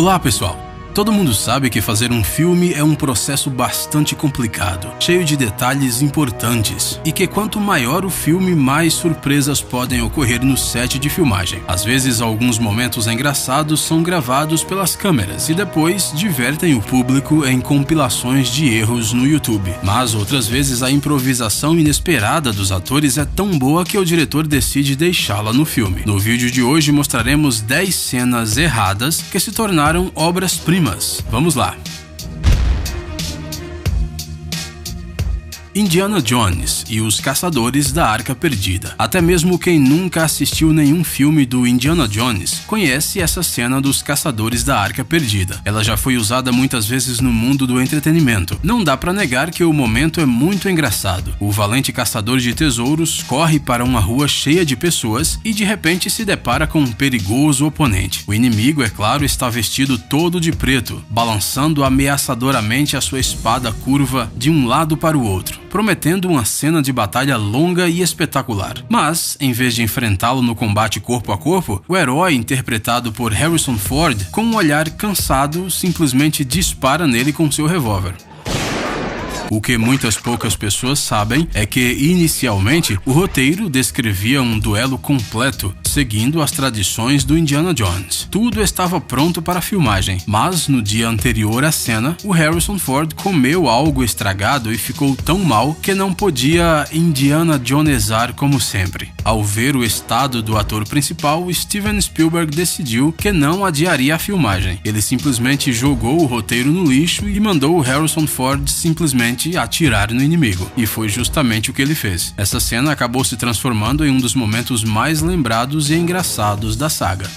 Olá, pessoal! Todo mundo sabe que fazer um filme é um processo bastante complicado, cheio de detalhes importantes, e que quanto maior o filme, mais surpresas podem ocorrer no set de filmagem. Às vezes, alguns momentos engraçados são gravados pelas câmeras e depois divertem o público em compilações de erros no YouTube. Mas outras vezes a improvisação inesperada dos atores é tão boa que o diretor decide deixá-la no filme. No vídeo de hoje mostraremos 10 cenas erradas que se tornaram obras-primas. Vamos lá! Indiana Jones e os Caçadores da Arca Perdida. Até mesmo quem nunca assistiu nenhum filme do Indiana Jones conhece essa cena dos Caçadores da Arca Perdida. Ela já foi usada muitas vezes no mundo do entretenimento. Não dá pra negar que o momento é muito engraçado. O valente caçador de tesouros corre para uma rua cheia de pessoas e de repente se depara com um perigoso oponente. O inimigo, é claro, está vestido todo de preto, balançando ameaçadoramente a sua espada curva de um lado para o outro, prometendo uma cena de batalha longa e espetacular. Mas, em vez de enfrentá-lo no combate corpo a corpo, o herói, interpretado por Harrison Ford, com um olhar cansado, simplesmente dispara nele com seu revólver. O que muitas poucas pessoas sabem é que, inicialmente, o roteiro descrevia um duelo completo, seguindo as tradições do Indiana Jones. Tudo estava pronto para a filmagem, mas no dia anterior à cena, o Harrison Ford comeu algo estragado e ficou tão mal que não podia Indiana Jonesar como sempre. Ao ver o estado do ator principal, Steven Spielberg decidiu que não adiaria a filmagem. Ele simplesmente jogou o roteiro no lixo e mandou o Harrison Ford simplesmente atirar no inimigo. E foi justamente o que ele fez. Essa cena acabou se transformando em um dos momentos mais lembrados e engraçados da saga.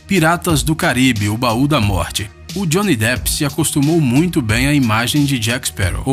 Piratas do Caribe, o Baú da Morte. O Johnny Depp se acostumou muito bem à imagem de Jack Sparrow.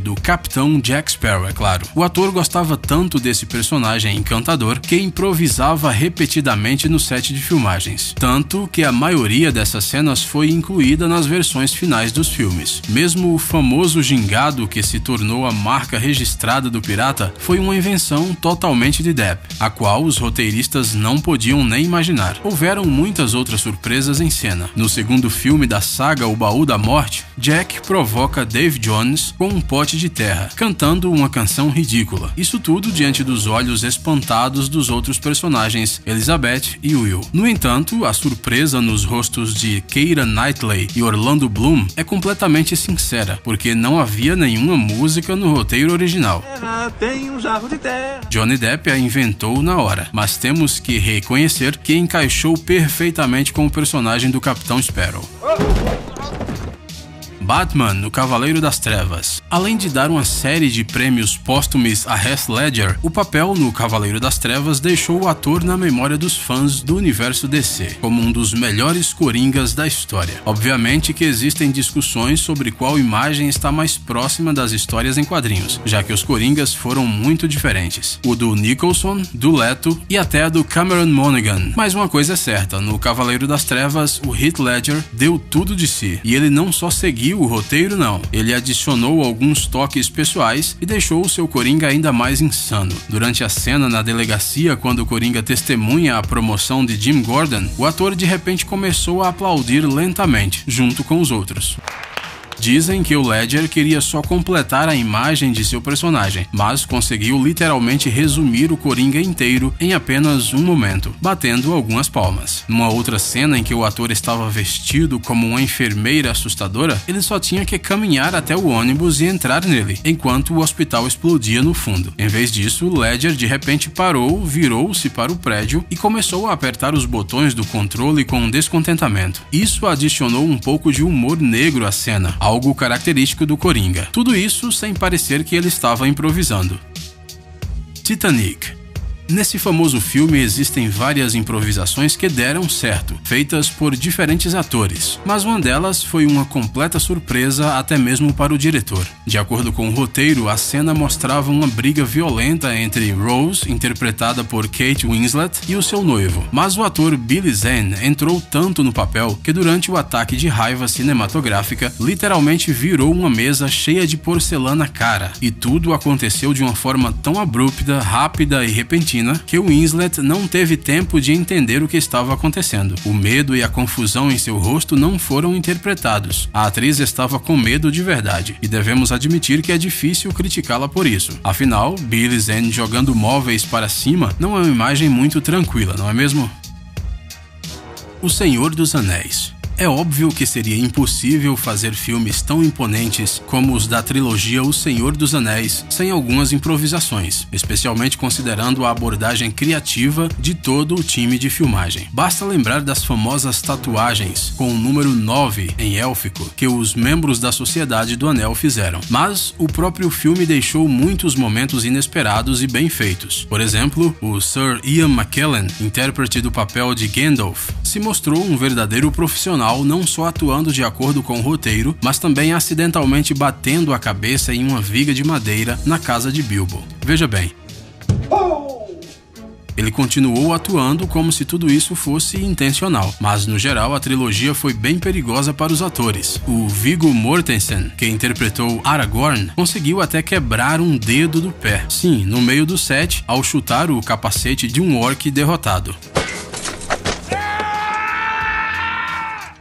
Do Capitão Jack Sparrow, é claro. O ator gostava tanto desse personagem encantador que improvisava repetidamente no set de filmagens. Tanto que a maioria dessas cenas foi incluída nas versões finais dos filmes. Mesmo o famoso gingado que se tornou a marca registrada do pirata foi uma invenção totalmente de Depp, a qual os roteiristas não podiam nem imaginar. Houveram muitas outras surpresas em cena. No segundo filme da saga O Baú da Morte, Jack provoca Dave Jones com um pote de terra, cantando uma canção ridícula. Isso tudo diante dos olhos espantados dos outros personagens, Elizabeth e Will. No entanto, a surpresa nos rostos de Keira Knightley e Orlando Bloom é completamente sincera, porque não havia nenhuma música no roteiro original. Tem um jarro de terra. Johnny Depp a inventou na hora, mas temos que reconhecer que encaixou perfeitamente com o personagem do Capitão Sparrow. Batman, no Cavaleiro das Trevas. Além de dar uma série de prêmios póstumos a Heath Ledger, o papel no Cavaleiro das Trevas deixou o ator na memória dos fãs do universo DC, como um dos melhores coringas da história. Obviamente que existem discussões sobre qual imagem está mais próxima das histórias em quadrinhos, já que os coringas foram muito diferentes. O do Nicholson, do Leto e até a do Cameron Monaghan. Mas uma coisa é certa, no Cavaleiro das Trevas, o Heath Ledger deu tudo de si, e ele não só seguiu o roteiro, não. Ele adicionou alguns toques pessoais e deixou o seu Coringa ainda mais insano. Durante a cena na delegacia, quando o Coringa testemunha a promoção de Jim Gordon, o ator de repente começou a aplaudir lentamente, junto com os outros. Dizem que o Ledger queria só completar a imagem de seu personagem, mas conseguiu literalmente resumir o Coringa inteiro em apenas um momento, batendo algumas palmas. Numa outra cena em que o ator estava vestido como uma enfermeira assustadora, ele só tinha que caminhar até o ônibus e entrar nele, enquanto o hospital explodia no fundo. Em vez disso, o Ledger de repente parou, virou-se para o prédio e começou a apertar os botões do controle com descontentamento. Isso adicionou um pouco de humor negro à cena, algo característico do Coringa. Tudo isso sem parecer que ele estava improvisando. Titanic. Nesse famoso filme existem várias improvisações que deram certo, feitas por diferentes atores, mas uma delas foi uma completa surpresa até mesmo para o diretor. De acordo com o roteiro, a cena mostrava uma briga violenta entre Rose, interpretada por Kate Winslet, e o seu noivo, mas o ator Billy Zane entrou tanto no papel que durante o ataque de raiva cinematográfica, literalmente virou uma mesa cheia de porcelana cara, e tudo aconteceu de uma forma tão abrupta, rápida e repentina repentina que Winslet não teve tempo de entender o que estava acontecendo. O medo e a confusão em seu rosto não foram interpretados. A atriz estava com medo de verdade, e devemos admitir que é difícil criticá-la por isso. Afinal, Billy Zane jogando móveis para cima não é uma imagem muito tranquila, não é mesmo? O Senhor dos Anéis. É óbvio que seria impossível fazer filmes tão imponentes como os da trilogia O Senhor dos Anéis sem algumas improvisações, especialmente considerando a abordagem criativa de todo o time de filmagem. Basta lembrar das famosas tatuagens com o número 9 em élfico que os membros da Sociedade do Anel fizeram. Mas o próprio filme deixou muitos momentos inesperados e bem feitos. Por exemplo, o Sir Ian McKellen, intérprete do papel de Gandalf, se mostrou um verdadeiro profissional, não só atuando de acordo com o roteiro, mas também acidentalmente batendo a cabeça em uma viga de madeira na casa de Bilbo. Veja bem, ele continuou atuando como se tudo isso fosse intencional, mas no geral a trilogia foi bem perigosa para os atores. O Viggo Mortensen, que interpretou Aragorn, conseguiu até quebrar um dedo do pé, sim, no meio do set, ao chutar o capacete de um orc derrotado.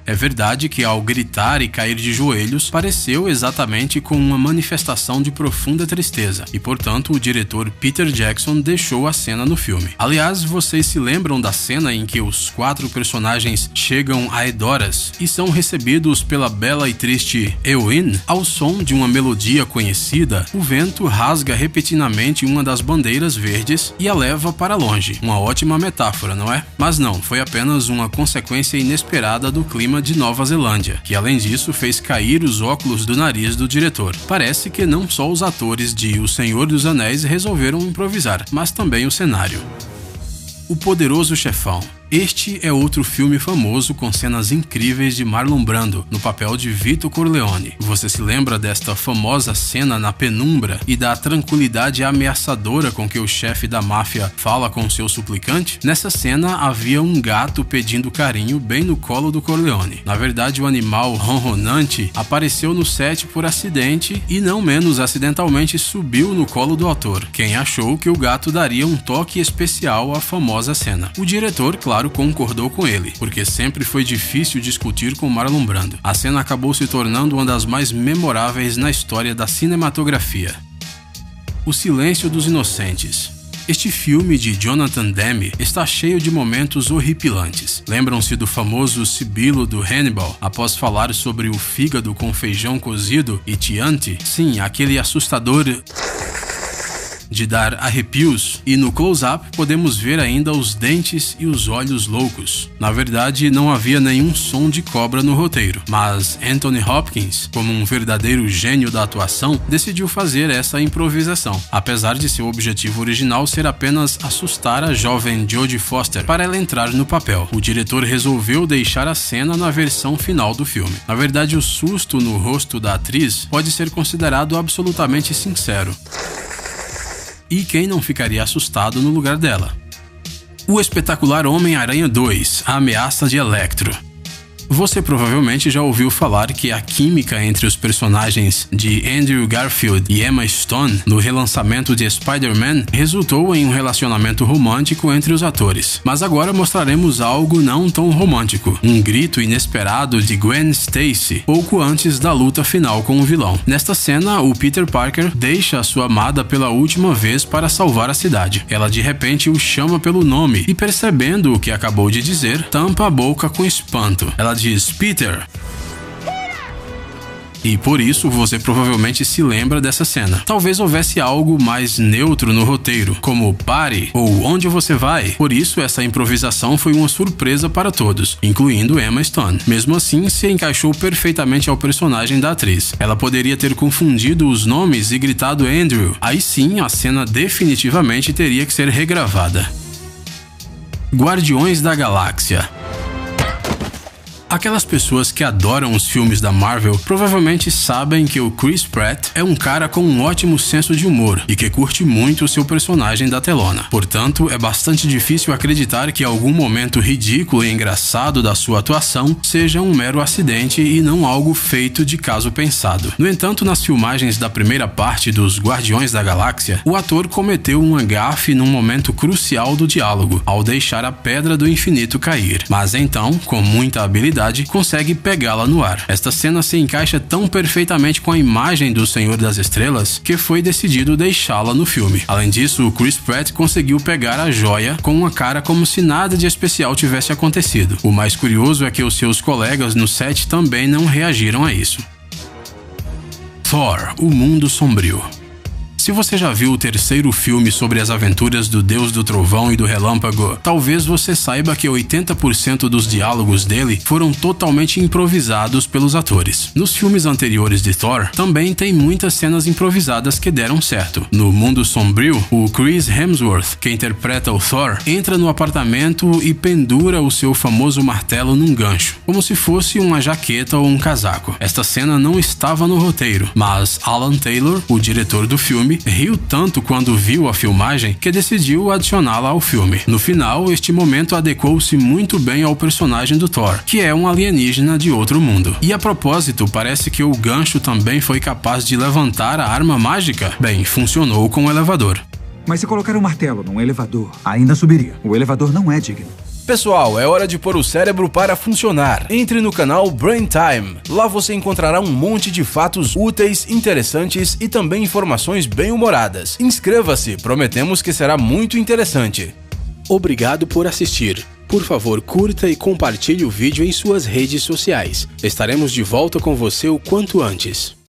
É verdade que ao gritar e cair de joelhos, pareceu exatamente com uma manifestação de profunda tristeza, e portanto o diretor Peter Jackson deixou a cena no filme. Aliás, vocês se lembram da cena em que os 4 personagens chegam a Edoras e são recebidos pela bela e triste Éowyn? Ao som de uma melodia conhecida, o vento rasga repentinamente uma das bandeiras verdes e a leva para longe. Uma ótima metáfora, não é? Mas não, foi apenas uma consequência inesperada do clima de Nova Zelândia, que além disso fez cair os óculos do nariz do diretor. Parece que não só os atores de O Senhor dos Anéis resolveram improvisar, mas também o cenário. O Poderoso Chefão. Este é outro filme famoso com cenas incríveis de Marlon Brando no papel de Vito Corleone. Você se lembra desta famosa cena na penumbra e da tranquilidade ameaçadora com que o chefe da máfia fala com seu suplicante? Nessa cena havia um gato pedindo carinho bem no colo do Corleone. Na verdade, o animal ronronante apareceu no set por acidente e não menos acidentalmente subiu no colo do ator, quem achou que o gato daria um toque especial à famosa cena. O diretor, claro, concordou com ele, porque sempre foi difícil discutir com Marlon Brando. A cena acabou se tornando uma das mais memoráveis na história da cinematografia. O Silêncio dos Inocentes. Este filme de Jonathan Demme está cheio de momentos horripilantes. Lembram-se do famoso sibilo do Hannibal após falar sobre o fígado com feijão cozido e Chianti? Sim, aquele assustador de dar arrepios, e no close-up podemos ver ainda os dentes e os olhos loucos. Na verdade, não havia nenhum som de cobra no roteiro, mas Anthony Hopkins, como um verdadeiro gênio da atuação, decidiu fazer essa improvisação, apesar de seu objetivo original ser apenas assustar a jovem Jodie Foster para ela entrar no papel. O diretor resolveu deixar a cena na versão final do filme. Na verdade, o susto no rosto da atriz pode ser considerado absolutamente sincero. E quem não ficaria assustado no lugar dela? O espetacular Homem-Aranha 2, A Ameaça de Electro. Você provavelmente já ouviu falar que a química entre os personagens de Andrew Garfield e Emma Stone no relançamento de Spider-Man resultou em um relacionamento romântico entre os atores. Mas agora mostraremos algo não tão romântico, um grito inesperado de Gwen Stacy pouco antes da luta final com o vilão. Nesta cena, o Peter Parker deixa a sua amada pela última vez para salvar a cidade. Ela de repente o chama pelo nome e, percebendo o que acabou de dizer, tampa a boca com espanto. Ela diz Peter. E por isso você provavelmente se lembra dessa cena. Talvez houvesse algo mais neutro no roteiro, como pare ou onde você vai. Por isso essa improvisação foi uma surpresa para todos, incluindo Emma Stone. Mesmo assim, se encaixou perfeitamente ao personagem da atriz. Ela poderia ter confundido os nomes e gritado Andrew. Aí sim, a cena definitivamente teria que ser regravada. Guardiões da Galáxia. A Aquelas pessoas que adoram os filmes da Marvel provavelmente sabem que o Chris Pratt é um cara com um ótimo senso de humor e que curte muito o seu personagem da telona. Portanto, é bastante difícil acreditar que algum momento ridículo e engraçado da sua atuação seja um mero acidente e não algo feito de caso pensado. No entanto, nas filmagens da primeira parte dos Guardiões da Galáxia, o ator cometeu uma gafe num momento crucial do diálogo, ao deixar a Pedra do Infinito cair. Mas então, com muita habilidade, consegue pegá-la no ar. Esta cena se encaixa tão perfeitamente com a imagem do Senhor das Estrelas que foi decidido deixá-la no filme. Além disso, o Chris Pratt conseguiu pegar a joia com uma cara como se nada de especial tivesse acontecido. O mais curioso é que os seus colegas no set também não reagiram a isso. Thor: O Mundo Sombrio. Se você já viu o terceiro filme sobre as aventuras do Deus do Trovão e do Relâmpago, talvez você saiba que 80% dos diálogos dele foram totalmente improvisados pelos atores. Nos filmes anteriores de Thor, também tem muitas cenas improvisadas que deram certo. No Mundo Sombrio, o Chris Hemsworth, que interpreta o Thor, entra no apartamento e pendura o seu famoso martelo num gancho, como se fosse uma jaqueta ou um casaco. Esta cena não estava no roteiro, mas Alan Taylor, o diretor do filme, riu tanto quando viu a filmagem que decidiu adicioná-la ao filme. No final, este momento adequou-se muito bem ao personagem do Thor, que é um alienígena de outro mundo. E a propósito, parece que o gancho também foi capaz de levantar a arma mágica. Bem, funcionou com o elevador. Mas se colocar um martelo num elevador, ainda subiria. O elevador não é digno. Pessoal, é hora de pôr o cérebro para funcionar. Entre no canal Brain Time. Lá você encontrará um monte de fatos úteis, interessantes e também informações bem-humoradas. Inscreva-se, prometemos que será muito interessante. Obrigado por assistir. Por favor, curta e compartilhe o vídeo em suas redes sociais. Estaremos de volta com você o quanto antes.